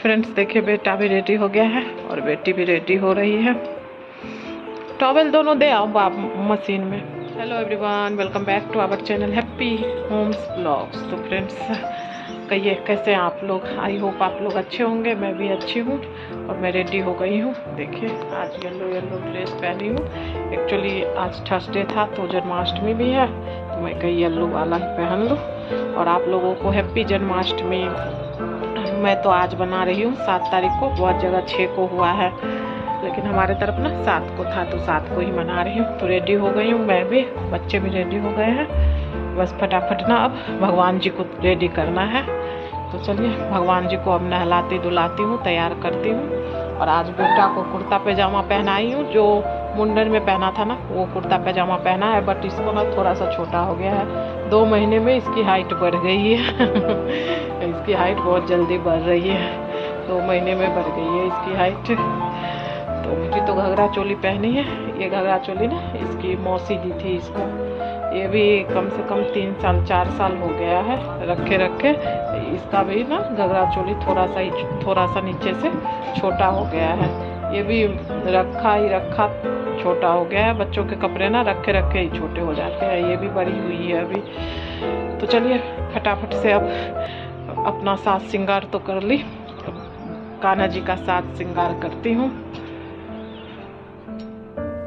Friends देखिए, बेटा भी रेडी हो गया है और बेटी भी रेडी हो रही है। टॉवेल दोनों दे आओ आप मशीन में। Hello everyone, welcome back to our channel happy homes blogs. तो फ्रेंड्स कहिए कैसे हैं आप लोग। आई होप आप लोग अच्छे होंगे, मैं भी अच्छी हूँ और मैं रेडी हो गई हूँ। देखिए आज येलो येलो ड्रेस पहनी हूँ। एक्चुअली आज थर्सडे था तो जन्माष्टमी भी है, तो मैं कहीं येलो वाला ही पहन लूँ। और आप लोगों को हैप्पी जन्माष्टमी। मैं तो आज बना रही हूँ 7 तारीख को, बहुत जगह 6 को हुआ है, लेकिन हमारे तरफ ना 7 को था तो 7 को ही मना रही हूँ। तो रेडी हो गई हूँ मैं भी, बच्चे भी रेडी हो गए हैं। बस फटाफट ना अब भगवान जी को रेडी करना है। तो चलिए भगवान जी को अब नहलाती धुलाती हूँ, तैयार करती हूँ। और आज बेटा को कुर्ता पैजामा पहनाई हूँ, जो मुंडन में पहना था ना वो कुर्ता पैजामा पहना है, बट इसको ना थोड़ा सा छोटा हो गया है। 2 महीने में इसकी हाइट बढ़ गई है इसकी हाइट बहुत जल्दी बढ़ रही है, 2 महीने में बढ़ गई है इसकी हाइट। तो मुझे तो घघरा चोली पहनी है। ये घघरा चोली ना इसकी मौसी दी थी इसको, ये भी कम से कम 3 साल 4 साल हो गया है रखे रखे। इसका भी ना घघरा चोली थोड़ा सा नीचे से छोटा हो गया है। ये भी रखा ही रखा छोटा हो गया है। बच्चों के कपड़े ना रखे रखे ही छोटे हो जाते हैं। ये भी बड़ी हुई है अभी। तो चलिए फटाफट से अब अपना साज श्रृंगार तो कर ली, कान्हा जी का साज श्रृंगार करती हूँ।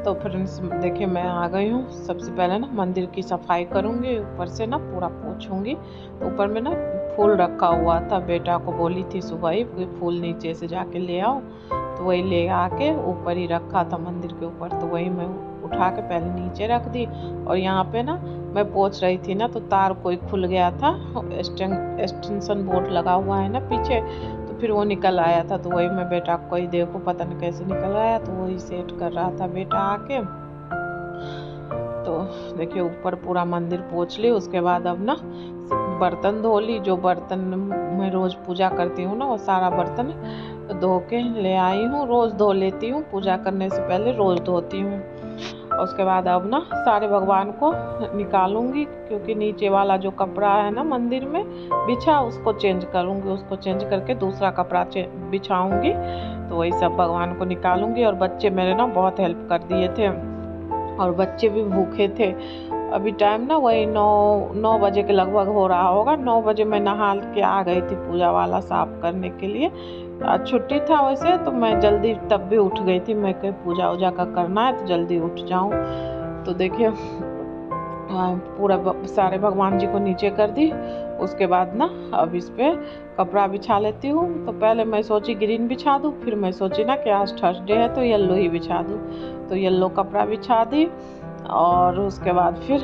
तो फ्रेंड्स देखिए मैं आ गई हूँ। सबसे पहले ना मंदिर की सफाई करूँगी, ऊपर से ना पूरा पोछूंगी। तो ऊपर में ना फूल रखा हुआ था, बेटा को बोली थी सुबह ही फूल नीचे से जाके ले आओ, तो वही ले आके ऊपर ही रखा था मंदिर के ऊपर। तो वही मैं उठा के पहले नीचे रख दी। और यहाँ पे ना मैं पोछ रही थी ना तो तार कोई खुल गया था, एक्सटेंशन बोर्ड लगा हुआ है ना पीछे, फिर वो निकल आया था। तो वही मैं बेटा को ही देखो पता नहीं कैसे निकल आया, तो वही सेट कर रहा था बेटा आके। तो देखिए ऊपर पूरा मंदिर पोंछ ली। उसके बाद अब ना बर्तन धो ली। जो बर्तन मैं रोज पूजा करती हूँ ना वो सारा बर्तन धो के ले आई हूँ। रोज धो लेती हूँ, पूजा करने से पहले रोज धोती हूँ। उसके बाद अब ना सारे भगवान को निकालूंगी, क्योंकि नीचे वाला जो कपड़ा है ना मंदिर में बिछा उसको चेंज करूंगी, उसको चेंज करके दूसरा कपड़ा बिछाऊंगी। तो वही सब भगवान को निकालूंगी। और बच्चे मेरे ना बहुत हेल्प कर दिए थे और बच्चे भी भूखे थे। अभी टाइम ना वही 9 बजे के लगभग हो रहा होगा। 9 बजे मैं नहा के आ गई थी पूजा वाला साफ करने के लिए। आज छुट्टी था वैसे, तो मैं जल्दी तब भी उठ गई थी। मैं कहीं पूजा वूजा का करना है तो जल्दी उठ जाऊं। तो देखिए पूरा सारे भगवान जी को नीचे कर दी। उसके बाद ना अब इस पे कपड़ा बिछा लेती हूँ। तो पहले मैं सोची ग्रीन बिछा दूँ, फिर मैं सोची ना कि आज थर्सडे है तो येलो ही बिछा दूँ। तो येलो कपड़ा बिछा दी। और उसके बाद फिर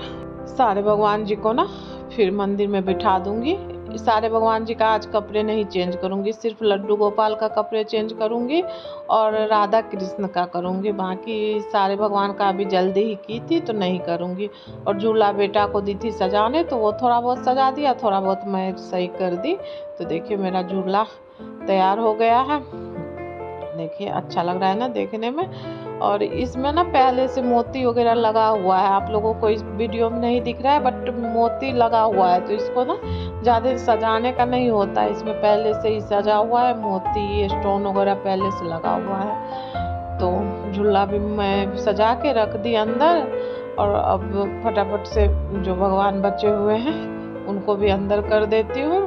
सारे भगवान जी को ना फिर मंदिर में बिठा दूंगी। सारे भगवान जी का आज कपड़े नहीं चेंज करूंगी, सिर्फ लड्डू गोपाल का कपड़े चेंज करूंगी और राधा कृष्ण का करूंगी। बाकी सारे भगवान का अभी जल्दी ही की थी तो नहीं करूंगी। और झूला बेटा को दी थी सजाने, तो वो थोड़ा बहुत सजा दिया, थोड़ा बहुत मैं सही कर दी। तो देखिए मेरा झूला तैयार हो गया है। देखिए अच्छा लग रहा है ना देखने में। और इसमें ना पहले से मोती वगैरह लगा हुआ है, आप लोगों को इस वीडियो में नहीं दिख रहा है बट मोती लगा हुआ है। तो इसको ना ज़्यादा सजाने का नहीं होता है, इसमें पहले से ही सजा हुआ है, मोती स्टोन वगैरह पहले से लगा हुआ है। तो झूला भी मैं सजा के रख दी अंदर। और अब फटाफट से जो भगवान बचे हुए हैं उनको भी अंदर कर देती हूँ।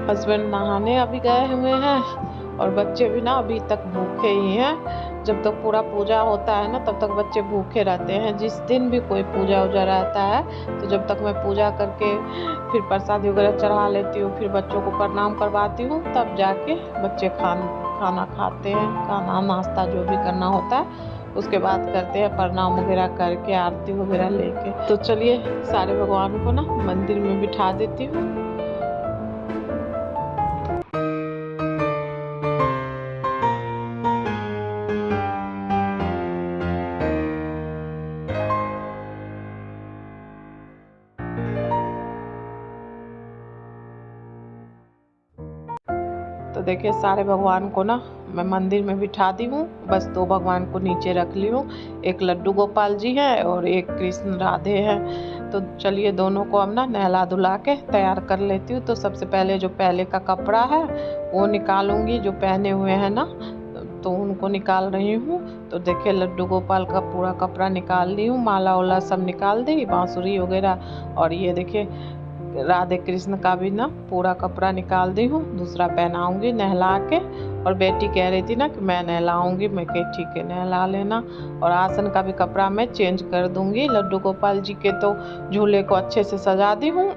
हस्बैंड नहाने अभी गए हुए हैं और बच्चे भी ना अभी तक भूखे ही हैं। जब तक पूरा पूजा होता है ना तब तक बच्चे भूखे रहते हैं। जिस दिन भी कोई पूजा वूजा रहता है तो जब तक मैं पूजा करके फिर प्रसाद वगैरह चढ़ा लेती हूँ, फिर बच्चों को प्रणाम करवाती हूँ, तब जाके बच्चे खाना खाते हैं। खाना नाश्ता जो भी करना होता है उसके बाद करते हैं, प्रणाम वगैरह करके आरती वगैरह लेके। तो चलिए सारे भगवान को ना मंदिर में बिठा देती हूँ। तो देखिए सारे भगवान को ना मैं मंदिर में बिठा दी हूँ, बस 2 भगवान को नीचे रख ली हूँ। एक लड्डू गोपाल जी है और एक कृष्ण राधे हैं। तो चलिए दोनों को अब ना नहला धुला के तैयार कर लेती हूँ। तो सबसे पहले जो पहले का कपड़ा है वो निकालूंगी, जो पहने हुए हैं ना तो उनको निकाल रही हूँ। तो देखिए लड्डू गोपाल का पूरा कपड़ा निकाल ली हूँ, माला वाला सब निकाल दी, बांसुरी वगैरह। और ये देखिए राधे कृष्ण का भी ना पूरा कपड़ा निकाल दी हूँ, दूसरा पहनाऊंगी नहला के। और बेटी कह रही थी ना कि मैं नहलाऊंगी, मैं कही ठीक है नहला लेना। और आसन का भी कपड़ा मैं चेंज कर दूंगी। लड्डू गोपाल जी के तो झूले को अच्छे से सजा दी हूँ,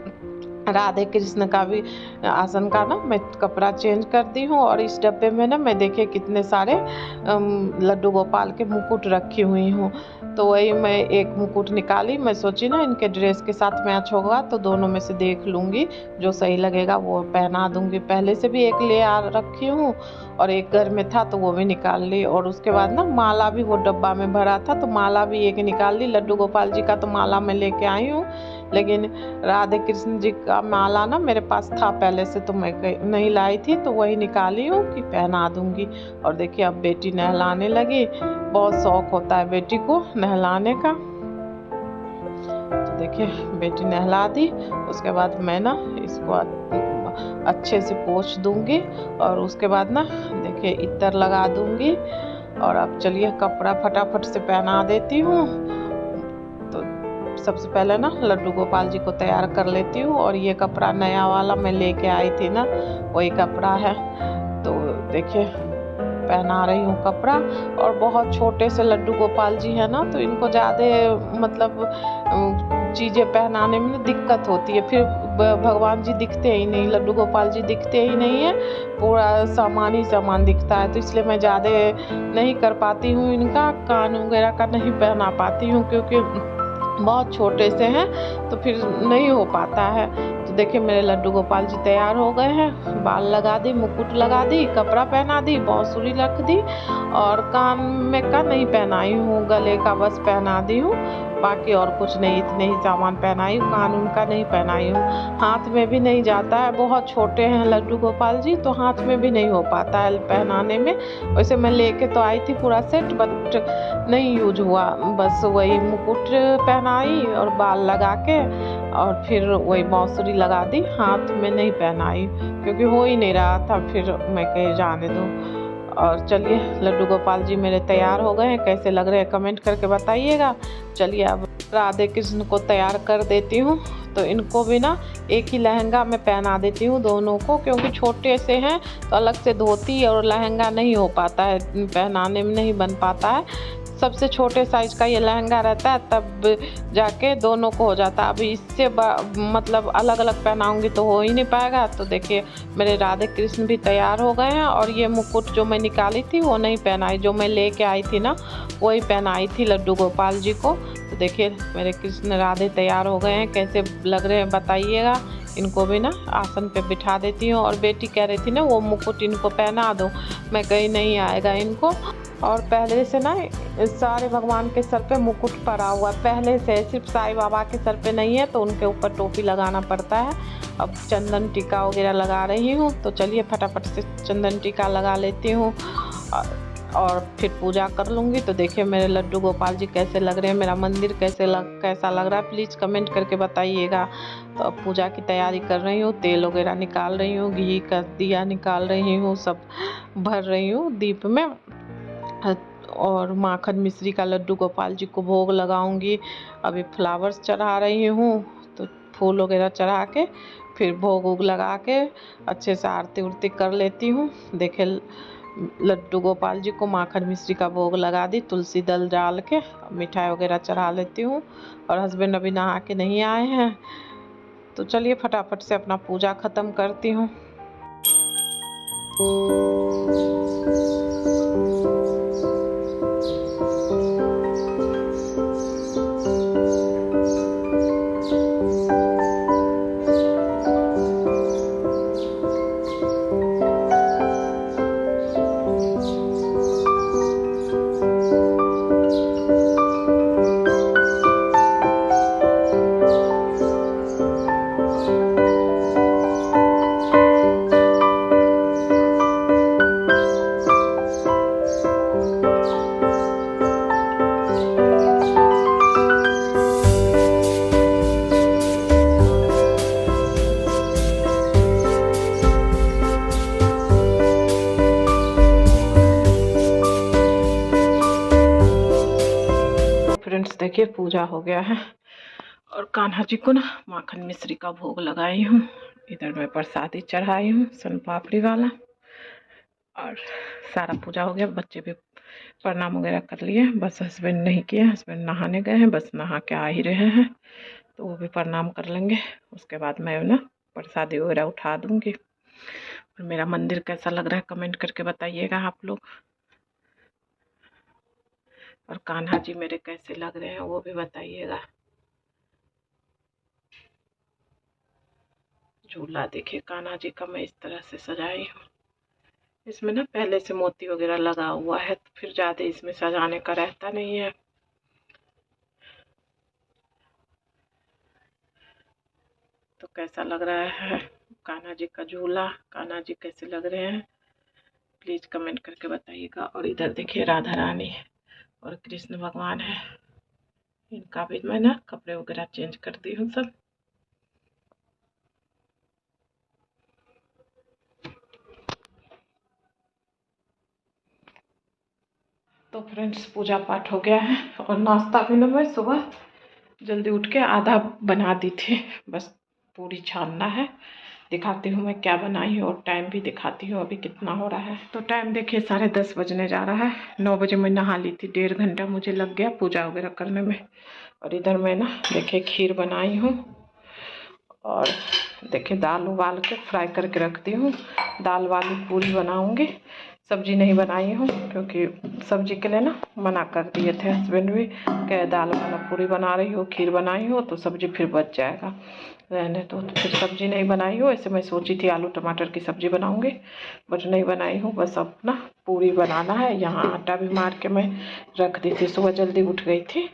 राधे कृष्ण का भी आसन का ना मैं कपड़ा चेंज कर दी हूँ। और इस डब्बे में ना मैं देखिए कितने सारे लड्डू गोपाल के मुकुट रखी हुई हूँ। तो वही मैं एक मुकुट निकाली, मैं सोची ना इनके ड्रेस के साथ मैच होगा तो दोनों में से देख लूँगी, जो सही लगेगा वो पहना दूँगी। पहले से भी एक ले आ रखी हूँ और एक घर में था तो वो भी निकाल ली। और उसके बाद ना माला भी वो डब्बा में भरा था तो माला भी एक निकाल ली। लड्डू गोपाल जी का तो माला मैं लेके आई हूँ, लेकिन राधे कृष्ण जी का माला ना मेरे पास था पहले से, तो मैं नहीं लाई थी तो वही निकाली हूँ कि पहना दूंगी। और देखिए अब बेटी नहलाने लगी, बहुत शौक होता है बेटी को नहलाने का। तो देखिए बेटी नहला दी, उसके बाद मैं ना इसको अच्छे से पोंछ दूंगी। और उसके बाद ना देखिए इत्र लगा दूंगी। और अब चलिए कपड़ा फटाफट से पहना देती हूँ। तो सबसे पहले ना लड्डू गोपाल जी को तैयार कर लेती हूँ। और ये कपड़ा नया वाला मैं लेके आई थी ना, वही कपड़ा है। तो देखिए पहना रही हूँ कपड़ा। और बहुत छोटे से लड्डू गोपाल जी है ना, तो इनको ज़्यादा मतलब चीज़ें पहनाने में दिक्कत होती है। फिर भगवान जी दिखते ही नहीं, लड्डू गोपाल जी दिखते ही नहीं है, पूरा सामान ही सामान दिखता है। तो इसलिए मैं ज़्यादा नहीं कर पाती हूँ, इनका कान वगैरह का नहीं पहना पाती हूँ, क्योंकि बहुत छोटे से हैं तो फिर नहीं हो पाता है। तो देखिए मेरे लड्डू गोपाल जी तैयार हो गए हैं, बाल लगा दी, मुकुट लगा दी, कपड़ा पहना दी, बांसुरी रख दी। और कान में का नहीं पहनाई हूँ, गले का बस पहना दी हूँ, बाकी और कुछ नहीं, इतने ही सामान पहनाई हूँ, कान उनका नहीं पहनाई हूँ। हाथ में भी नहीं जाता है, बहुत छोटे हैं लड्डू गोपाल जी तो हाथ में भी नहीं हो पाता है पहनाने में। वैसे मैं लेके तो आई थी पूरा सेट, बट नहीं यूज हुआ, बस वही मुकुट पहनाई और बाल लगा के और फिर वही बांसुरी लगा दी, हाथ में नहीं पहनाई क्योंकि हो ही नहीं रहा था। फिर मैं कहे जाने दो। और चलिए लड्डू गोपाल जी मेरे तैयार हो गए हैं, कैसे लग रहे हैं कमेंट करके बताइएगा। चलिए अब राधे कृष्ण को तैयार कर देती हूँ। तो इनको भी ना एक ही लहंगा में पहना देती हूँ दोनों को, क्योंकि छोटे से हैं तो अलग से धोती और लहंगा नहीं हो पाता है, पहनाने में नहीं बन पाता है। सबसे छोटे साइज का ये लहंगा रहता है तब जाके दोनों को हो जाता है। अभी इससे मतलब अलग अलग पहनाऊंगी तो हो ही नहीं पाएगा। तो देखिए मेरे राधे कृष्ण भी तैयार हो गए हैं। और ये मुकुट जो मैं निकाली थी वो नहीं पहनाई, जो मैं लेके आई थी ना वही पहनाई थी लड्डू गोपाल जी को। तो देखिए मेरे कृष्ण राधे तैयार हो गए हैं, कैसे लग रहे हैं बताइएगा। इनको भी ना आसन पे बिठा देती हूँ। और बेटी कह रही थी ना वो मुकुट इनको पहना दो, मैं कहीं नहीं आएगा इनको। और पहले से ना सारे भगवान के सर पे मुकुट पड़ा हुआ है पहले से, सिर्फ साईं बाबा के सर पे नहीं है तो उनके ऊपर टोपी लगाना पड़ता है। अब चंदन टीका वगैरह लगा रही हूँ। तो चलिए फटाफट से चंदन टीका लगा लेती हूँ और फिर पूजा कर लूँगी। तो देखिए मेरे लड्डू गोपाल जी कैसे लग रहे हैं, मेरा मंदिर कैसा लग रहा है प्लीज़ कमेंट करके बताइएगा। तो अब पूजा की तैयारी कर रही हूँ, तेल वगैरह निकाल रही हूँ, घी का दिया निकाल रही हूँ, सब भर रही हूँ दीप में। और माखन मिश्री का लड्डू गोपाल जी को भोग लगाऊंगी। अभी फ्लावर्स चढ़ा रही हूँ, तो फूल वगैरह चढ़ा के फिर भोग वोग लगा के अच्छे से आरती उरती कर लेती हूँ। देखे लड्डू गोपाल जी को माखन मिश्री का भोग लगा दी, तुलसी दल डाल के मिठाई वगैरह चढ़ा लेती हूँ। और हस्बैंड अभी नहा के नहीं आए हैं। तो चलिए फटाफट से अपना पूजा ख़त्म करती हूँ। देखिए पूजा हो गया है और कान्हा जी को ना माखन मिश्री का भोग लगाई हूँ। इधर मैं प्रसादी चढ़ाई हूँ सन पापड़ी वाला, और सारा पूजा हो गया। बच्चे भी प्रणाम वगैरह कर लिए, बस हस्बैंड नहीं किया, हस्बैंड नहाने गए हैं, बस नहा के आ ही रहे हैं, तो वो भी प्रणाम कर लेंगे। उसके बाद मैं ना प्रसादी वगैरह उठा दूँगी। और मेरा मंदिर कैसा लग रहा है कमेंट करके बताइएगा आप लोग, और कान्हा जी मेरे कैसे लग रहे हैं वो भी बताइएगा। झूला देखिए कान्हा जी का मैं इस तरह से सजाई हूँ। इसमें ना पहले से मोती वगैरह लगा हुआ है, तो फिर ज़्यादा इसमें सजाने का रहता नहीं है। तो कैसा लग रहा है कान्हा जी का झूला, कान्हा जी कैसे लग रहे हैं प्लीज़ कमेंट करके बताइएगा। और इधर देखिए राधा रानी और कृष्ण भगवान है, इनका भी मैं ना कपड़े वगैरह चेंज कर दी हूँ सब। तो फ्रेंड्स पूजा पाठ हो गया है, और नाश्ता भी ना मैं सुबह जल्दी उठ के आधा बना दी थी, बस पूरी छानना है। दिखाती हूँ मैं क्या बनाई हूँ, और टाइम भी दिखाती हूँ अभी कितना हो रहा है। तो टाइम देखिए 10:30 बजने जा रहा है। 9 बजे मैं नहा ली थी, 1.5 घंटा मुझे लग गया पूजा वगैरह करने में। और इधर मैं ना देखिए खीर बनाई हूँ, और देखिए दाल उबाल के फ्राई करके रखती हूँ। दाल वाली पूरी बनाऊँगी, सब्जी नहीं बनाई हूँ क्योंकि सब्जी के लिए ना मना कर दिए थे हस्बैंड भी, कहे दाल वाला पूरी बना रही हो, खीर बनाई हो तो सब्जी फिर बच जाएगा, रहने तो फिर सब्जी नहीं बनाई हो। ऐसे मैं सोची थी आलू टमाटर की सब्जी बनाऊँगी, बट नहीं बनाई हूँ। बस अब ना पूरी बनाना है। यहाँ आटा भी मार के मैं रख दी थी, सुबह जल्दी उठ गई थी।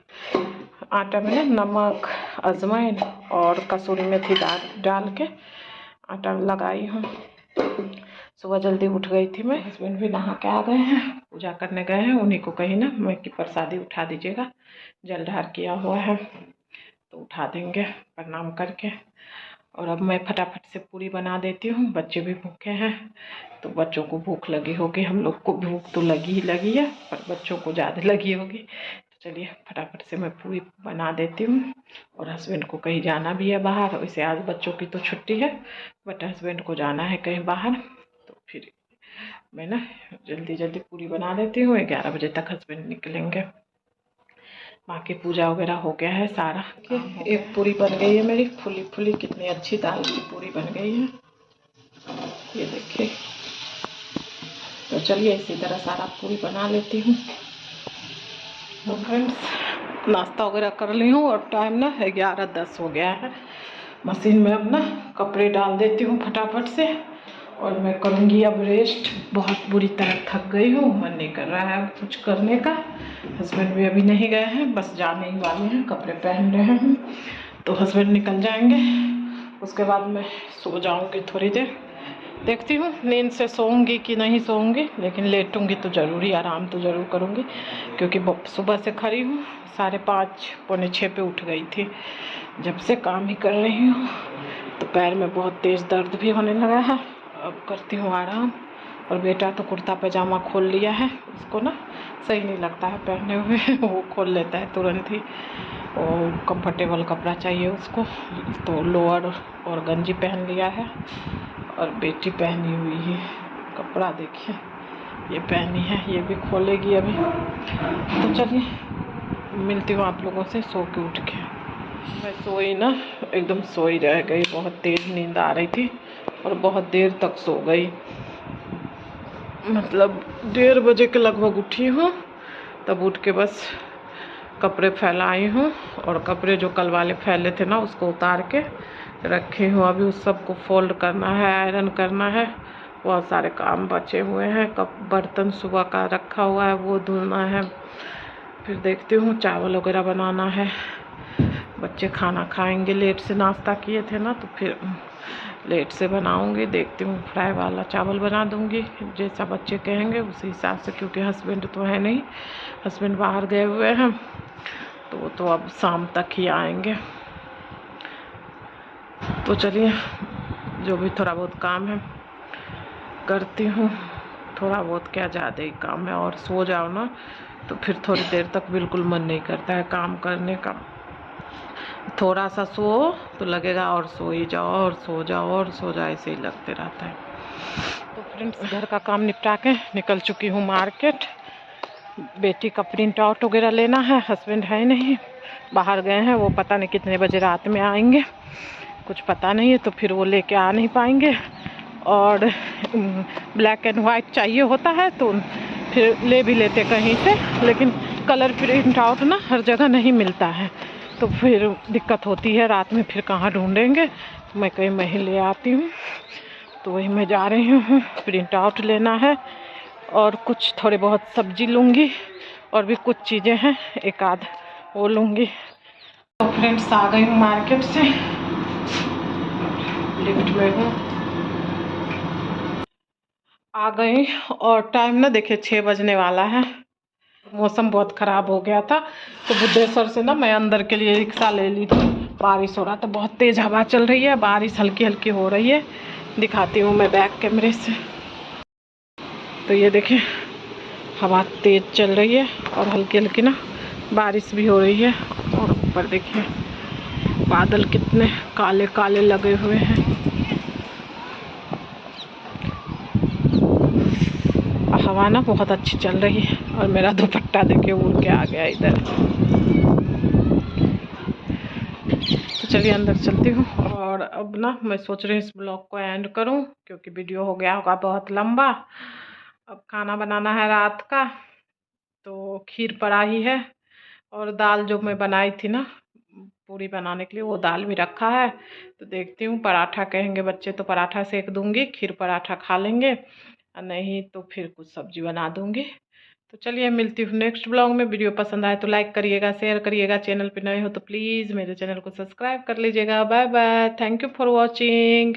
आटा में ना नमक, अजवाइन और कसूरी मेथी डाल के आटा लगाई हूँ। सुबह जल्दी उठ गई थी मैं, हस्बैंड भी नहा के आ गए हैं, पूजा करने गए हैं। उन्हीं को कही ना मैं कि प्रसादी उठा दीजिएगा, जलधार किया हुआ है तो उठा देंगे प्रणाम करके। और अब मैं फटाफट से पूरी बना देती हूँ, बच्चे भी भूखे हैं, तो बच्चों को भूख लगी होगी, हम लोग को भूख तो लगी ही लगी है, पर बच्चों को ज़्यादा लगी होगी। तो चलिए फटाफट से मैं पूरी बना देती हूँ। और हस्बैंड को कहीं जाना भी है बाहर, वैसे आज बच्चों की तो छुट्टी है, बट हस्बैंड को जाना है कहीं बाहर, तो फिर मैं ना जल्दी जल्दी पूरी बना देती हूँ। 11 बजे तक हस्बैंड निकलेंगे। बाकी पूजा वगैरह हो गया है सारा। एक पूरी बन गई है मेरी, फुली फुली, कितनी अच्छी दाल की पूरी बन गई है, ये देखिए। तो चलिए इसी तरह सारा पूरी बना लेती हूँ। तो फ्रेंड्स नाश्ता वगैरह कर ली हूँ, और टाइम ना 11:10 हो गया है। मशीन में अब ना कपड़े डाल देती हूँ फटाफट से, और मैं करूँगी अब रेस्ट। बहुत बुरी तरह थक गई हूँ, मन नहीं कर रहा है कुछ करने का। हस्बैंड भी अभी नहीं गए हैं, बस जाने ही वाले हैं, कपड़े पहन रहे हैं, तो हस्बैंड निकल जाएंगे, उसके बाद मैं सो जाऊँगी थोड़ी देर। देखती हूँ नींद से सोऊंगी कि नहीं सोऊंगी, लेकिन लेटूंगी तो ज़रूरी, आराम तो ज़रूर करूँगी, क्योंकि सुबह से खड़ी हूँ। 5:30 पौने 6 पे उठ गई थी, जब से काम ही कर रही हूँ, तो पैर में बहुत तेज़ दर्द भी होने लगा है। अब करती हूँ आराम। और बेटा तो कुर्ता पैजामा खोल लिया है, उसको ना सही नहीं लगता है पहने हुए वो खोल लेता है तुरंत ही, और कंफर्टेबल कपड़ा चाहिए उसको, तो लोअर और गंजी पहन लिया है। और बेटी पहनी हुई है कपड़ा, देखिए ये पहनी है, ये भी खोलेगी अभी। तो चलिए मिलती हूँ आप लोगों से सो के उठ के। मैं सोई ना, एकदम सोई रह गई, बहुत तेज़ नींद आ रही थी, और बहुत देर तक सो गई, मतलब 1:30 बजे के लगभग उठी हूँ। तब उठ के बस कपड़े फैलाई हूँ, और कपड़े जो कल वाले फैले थे ना उसको उतार के रखी हूँ। अभी उस सबको फोल्ड करना है, आयरन करना है, बहुत सारे काम बचे हुए हैं। बर्तन सुबह का रखा हुआ है वो धुलना है, फिर देखती हूँ चावल वगैरह बनाना है। बच्चे खाना खाएंगे, लेट से नाश्ता किए थे ना, तो फिर लेट से बनाऊंगी। देखती हूँ फ्राई वाला चावल बना दूंगी, जैसा बच्चे कहेंगे उसी हिसाब से, क्योंकि हस्बैंड तो है नहीं, हस्बैंड बाहर गए हुए हैं, तो वो तो अब शाम तक ही आएंगे। तो चलिए जो भी थोड़ा बहुत काम है करती हूँ, थोड़ा बहुत क्या ज़्यादा ही काम है। और सो जाओ ना तो फिर थोड़ी देर तक बिल्कुल मन नहीं करता है काम करने का। थोड़ा सा सो तो लगेगा और सो ही जाओ और सो जाओ और सो जाओ, ऐसे ही लगते रहता है। तो फ्रेंड्स, घर का काम निपटा के निकल चुकी हूँ मार्केट। बेटी का प्रिंट आउट वगैरह लेना है। हस्बैंड है नहीं, बाहर गए हैं। वो पता नहीं कितने बजे रात में आएंगे, कुछ पता नहीं है, तो फिर वो लेके आ नहीं पाएंगे। और ब्लैक एंड वाइट चाहिए होता है तो फिर ले भी लेते कहीं से, लेकिन कलर प्रिंट आउट ना हर जगह नहीं मिलता है, तो फिर दिक्कत होती है। रात में फिर कहाँ ढूंढेंगे, मैं कहीं मैं ही ले आती हूँ। तो वही मैं जा रही हूँ, प्रिंट आउट लेना है और कुछ थोड़े बहुत सब्जी लूँगी और भी कुछ चीज़ें हैं, एक आध वो लूँगी। तो फ्रेंड्स, आ गई हूँ मार्केट से, लिफ्ट में हूँ, आ गई। और टाइम ना देखिए 6 बजने वाला है। मौसम बहुत ख़राब हो गया था, तो बुद्धेश्वर से ना मैं अंदर के लिए रिक्शा ले ली थी। बारिश हो रहा था, बहुत तेज़ हवा चल रही है, बारिश हल्की हल्की हो रही है। दिखाती हूँ मैं बैक कैमरे से। तो ये देखिए, हवा तेज़ चल रही है और हल्की हल्की ना बारिश भी हो रही है। और ऊपर देखिए बादल कितने काले काले लगे हुए हैं। हवा ना बहुत अच्छी चल रही है और मेरा दुपट्टा देखिए उड़ के आ गया इधर। तो चलिए अंदर चलती हूँ। और अब ना मैं सोच रही हूँ इस ब्लॉग को एंड करूँ, क्योंकि वीडियो हो गया होगा बहुत लंबा। अब खाना बनाना है रात का, तो खीर पड़ा ही है और दाल जो मैं बनाई थी ना पूरी बनाने के लिए, वो दाल भी रखा है। तो देखती हूँ, पराठा कहेंगे बच्चे तो पराठा सेक दूंगी, खीर पराठा खा लेंगे, और नहीं तो फिर कुछ सब्जी बना दूंगी। तो चलिए मिलती हूँ नेक्स्ट ब्लॉग में। वीडियो पसंद आए तो लाइक करिएगा, शेयर करिएगा। चैनल पे नए हो तो प्लीज़ मेरे चैनल को सब्सक्राइब कर लीजिएगा। Bye bye, thank you for watching.